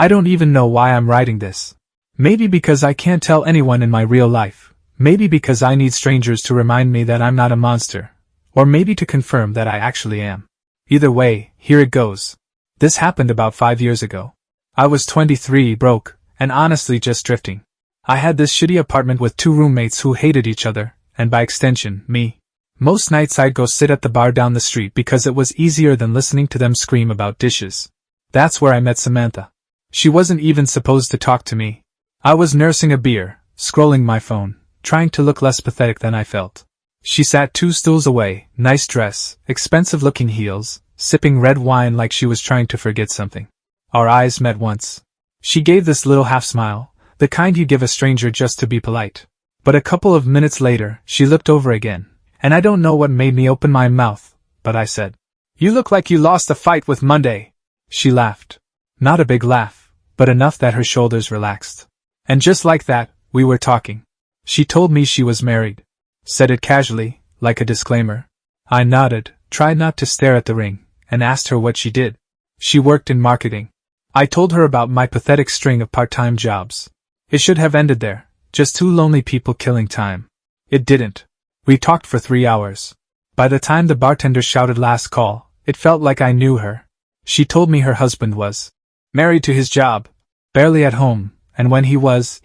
I don't even know why I'm writing this. Maybe because I can't tell anyone in my real life. Maybe because I need strangers to remind me that I'm not a monster. Or maybe to confirm that I actually am. Either way, here it goes. This happened about 5 years ago. I was 23, broke, and honestly just drifting. I had this shitty apartment with 2 roommates who hated each other, and by extension, me. Most nights I'd go sit at the bar down the street because it was easier than listening to them scream about dishes. That's where I met Samantha. She wasn't even supposed to talk to me. I was nursing a beer, scrolling my phone, trying to look less pathetic than I felt. She sat 2 stools away, nice dress, expensive-looking heels, sipping red wine like she was trying to forget something. Our eyes met once. She gave this little half-smile, the kind you give a stranger just to be polite. But a couple of minutes later, she looked over again, and I don't know what made me open my mouth, but I said, "You look like you lost a fight with Monday." She laughed. Not a big laugh, but enough that her shoulders relaxed. And just like that, we were talking. She told me she was married. Said it casually, like a disclaimer. I nodded, tried not to stare at the ring, and asked her what she did. She worked in marketing. I told her about my pathetic string of part-time jobs. It should have ended there, just 2 lonely people killing time. It didn't. We talked for 3 hours. By the time the bartender shouted last call, it felt like I knew her. She told me her husband was married to his job, barely at home, and when he was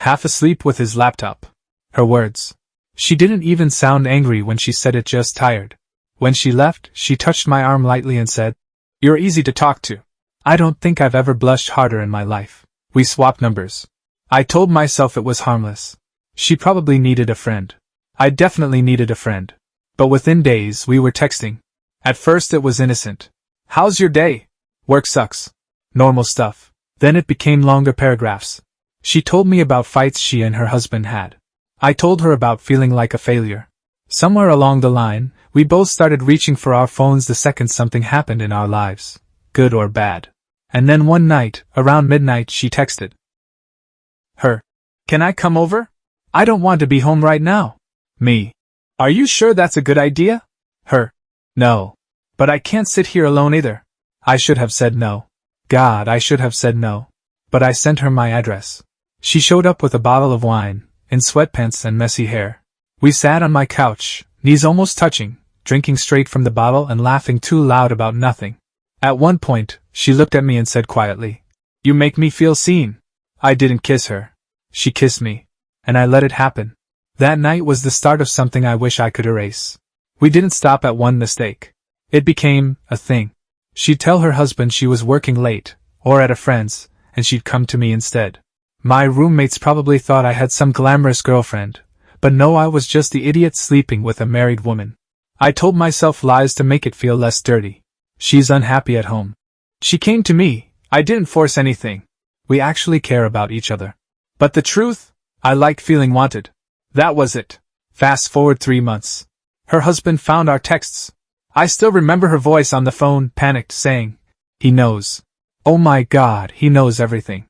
half asleep with his laptop. Her words. She didn't even sound angry when she said it, just tired. When she left, she touched my arm lightly and said, "You're easy to talk to." I don't think I've ever blushed harder in my life. We swapped numbers. I told myself it was harmless. She probably needed a friend. I definitely needed a friend. But within days we were texting. At first it was innocent. "How's your day?" "Work sucks." Normal stuff. Then it became longer paragraphs. She told me about fights she and her husband had. I told her about feeling like a failure. Somewhere along the line, we both started reaching for our phones the second something happened in our lives, good or bad. And then one night, around midnight, she texted her, "Can I come over? I don't want to be home right now." Me, "Are you sure that's a good idea?" Her, "No. But I can't sit here alone either." I should have said no. God, I should have said no. But I sent her my address. She showed up with a bottle of wine, in sweatpants and messy hair. We sat on my couch, knees almost touching, drinking straight from the bottle and laughing too loud about nothing. At one point, she looked at me and said quietly, "You make me feel seen." I didn't kiss her. She kissed me. And I let it happen. That night was the start of something I wish I could erase. We didn't stop at one mistake. It became a thing. She'd tell her husband she was working late, or at a friend's, and she'd come to me instead. My roommates probably thought I had some glamorous girlfriend, but no, I was just the idiot sleeping with a married woman. I told myself lies to make it feel less dirty. She's unhappy at home. She came to me. I didn't force anything. We actually care about each other. But the truth? I like feeling wanted. That was it. Fast forward 3 months. Her husband found our texts. I still remember her voice on the phone, panicked, saying, "He knows. Oh my God, he knows everything."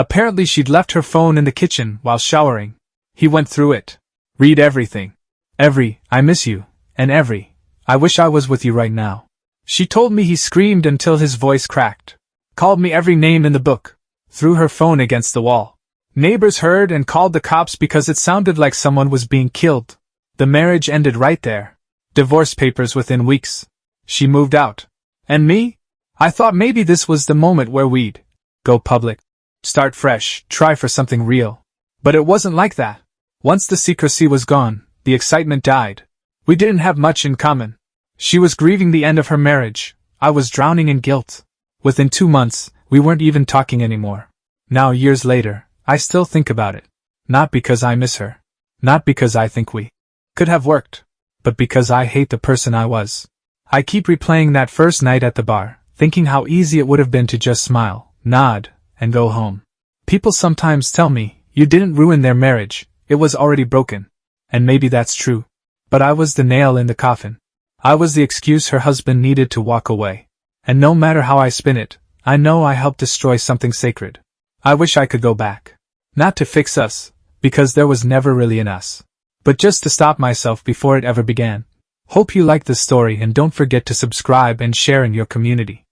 Apparently she'd left her phone in the kitchen while showering. He went through it. Read everything. Every, "I miss you," and every, "I wish I was with you right now." She told me he screamed until his voice cracked. Called me every name in the book. Threw her phone against the wall. Neighbors heard and called the cops because it sounded like someone was being killed. The marriage ended right there. Divorce papers within weeks. She moved out. And me? I thought maybe this was the moment where we'd go public. Start fresh, try for something real. But it wasn't like that. Once the secrecy was gone, the excitement died. We didn't have much in common. She was grieving the end of her marriage. I was drowning in guilt. Within 2 months, we weren't even talking anymore. Now, years later, I still think about it. Not because I miss her. Not because I think we could have worked. But because I hate the person I was. I keep replaying that first night at the bar, thinking how easy it would have been to just smile, nod, and go home. People sometimes tell me, "You didn't ruin their marriage, it was already broken." And maybe that's true. But I was the nail in the coffin. I was the excuse her husband needed to walk away. And no matter how I spin it, I know I helped destroy something sacred. I wish I could go back. Not to fix us, because there was never really an us. But just to stop myself before it ever began. Hope you like this story and don't forget to subscribe and share in your community.